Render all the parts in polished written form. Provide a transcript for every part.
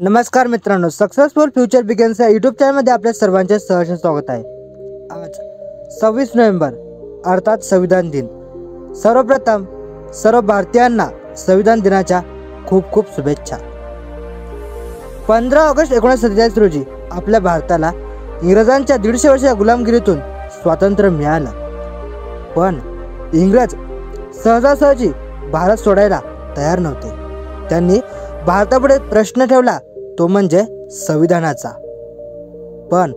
नमस्कार मित्रांनो, successful future begins या यूट्यूब चॅनलमध्ये आपल्या सर्वांचे सहर्ष स्वागत आहे। आज 26 नोव्हेंबर अर्थात संविधान दिन। सर्वप्रथम सर्व भारतीयांना संविधान दिनाच्या खूप खूप शुभेच्छा। 15 ऑगस्ट 1947 रोजी आपल्या भारताला इंग्रजांच्या 150 वर्षाच्या गुलामगिरीतून स्वातंत्र्य मिळालं, पण इंग्रज सहजासहजी भारत सोडायला तयार नव्हते। त्यांनी भारतापुढे प्रश्न ठेवला, तो म्हणजे संविधानाचा। पण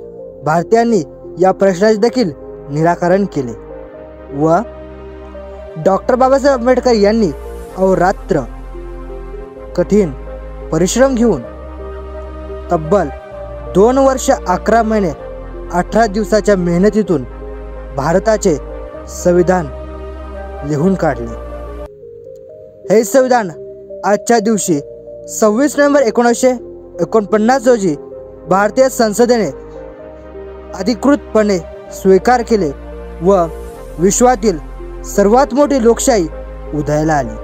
भारतीयांनी या प्रश्नाचे देखील निराकरण केले व डॉक्टर बाबासाहेब आंबेडकर यांनी अहोरात्र कठीण परिश्रम घेऊन तब्बल 2 वर्ष 11 महिने 18 दिवसाच्या मेहनतीतून भारताचे संविधान लिहून काढले। हे संविधान आजच्या दिवशी 26 नोव्हेंबर 1949 रोजी भारतीय संसदेने अधिकृतपणे स्वीकार केले व विश्वातील सर्वात मोठी लोकशाही उदयाला आली।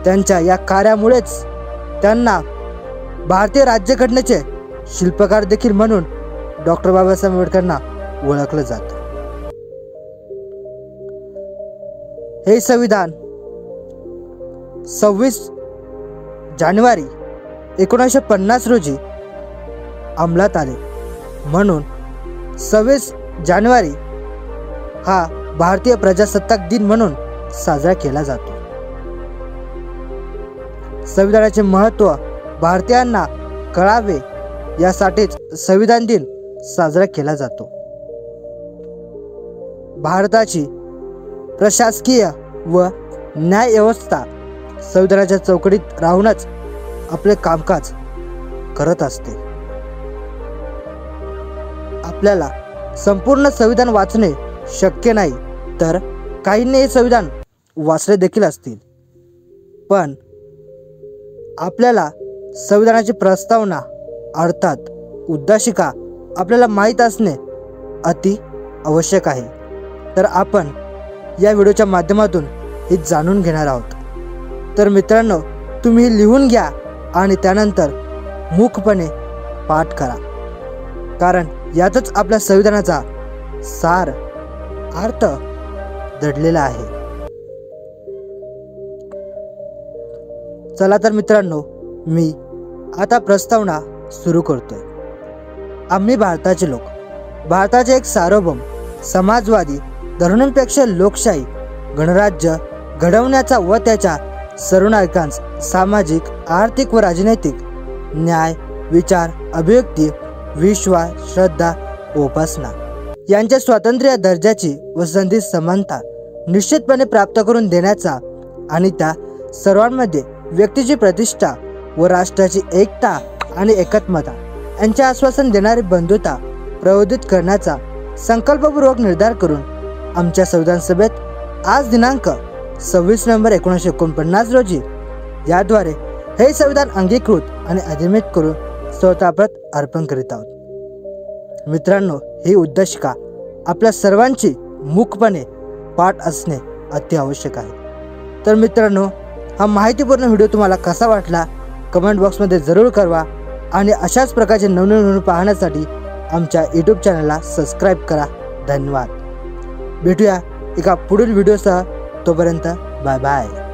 त्यांच्या या कार्यामुळेच त्यांना भारतीय राज्यघटनेचे शिल्पकार देखील म्हणून डॉक्टर बाबासाहेब आंबेडकरांना ओळखलं जातं। हे संविधान 26 जानेवारी 1950 रोजी अंमलात आले, म्हणून 26 जानेवारी हा भारतीय प्रजासत्ताक दिन म्हणून साजरा केला जातो। संविधानाचे महत्त्व भारतीयांना कळावे यासाठीच संविधान दिन साजरा केला जातो। भारताची प्रशासकीय व न्याय व्यवस्था संविधानाच्या चौकटीत राहूनच आपले कामकाज करत असते। आपल्याला संपूर्ण संविधान वाचणे शक्य नाही, तर काहींनी हे संविधान वाचले देखील असतील, पण आपल्याला संविधानाची प्रस्तावना अर्थात उद्देशिका आपल्याला माहीत असणे अति आवश्यक आहे। तर आपण या व्हिडिओच्या माध्यमातून हे जाणून घेणार आहोत। तर मित्रांनो, तुम्ही लिहून घ्या आणि त्यानंतर मूकपणे पाठ करा, कारण यातच आपल्या संविधानाचा सार अर्थ दडलेला आहे। चला तर मित्रांनो, मी आता प्रस्तावना सुरू करतोय। आम्ही भारताचे लोक, भारताचे एक सार्वभौम समाजवादी धोरणांपेक्षा लोकशाही गणराज्य घडवण्याचा व त्याच्या सर्व नागरिकांचा सामाजिक, आर्थिक व राजनैतिक न्याय, विचार, अभिव्यक्ती, विश्वास, श्रद्धा व उपासना यांच्या स्वातंत्र्य दर्जाची व संधी समानता निश्चितपणे प्राप्त करून देण्याचा आणि त्या सर्वांमध्ये व्यक्तीची प्रतिष्ठा व राष्ट्राची एकता आणि एकात्मता यांचे आश्वासन देणारी बंधुता प्रबोधित करण्याचा संकल्पपूर्वक निर्धार करून आमच्या संविधान सभेत आज दिनांक 26 नोव्हेंबर 1949 रोजी याद्वारे हे संविधान अंगीकृत आणि अधिनियमित करून स्वतःप्रत अर्पण करीत आहोत। मित्रांनो, ही उद्देशिका आपल्या सर्वांची मूकपणे पाठ असणे अति आवश्यक आहे। तर मित्रांनो, हा माहितीपूर्ण व्हिडिओ तुम्हाला कसा वाटला कमेंट बॉक्समध्ये जरूर कळवा आणि अशाच प्रकारचे नवनवीन व्हिडिओ पाहण्यासाठी आमच्या यूट्यूब चॅनलला सबस्क्राईब करा। धन्यवाद। भेटूया एका पुढील व्हिडिओसह, तोपर्यंत बाय बाय।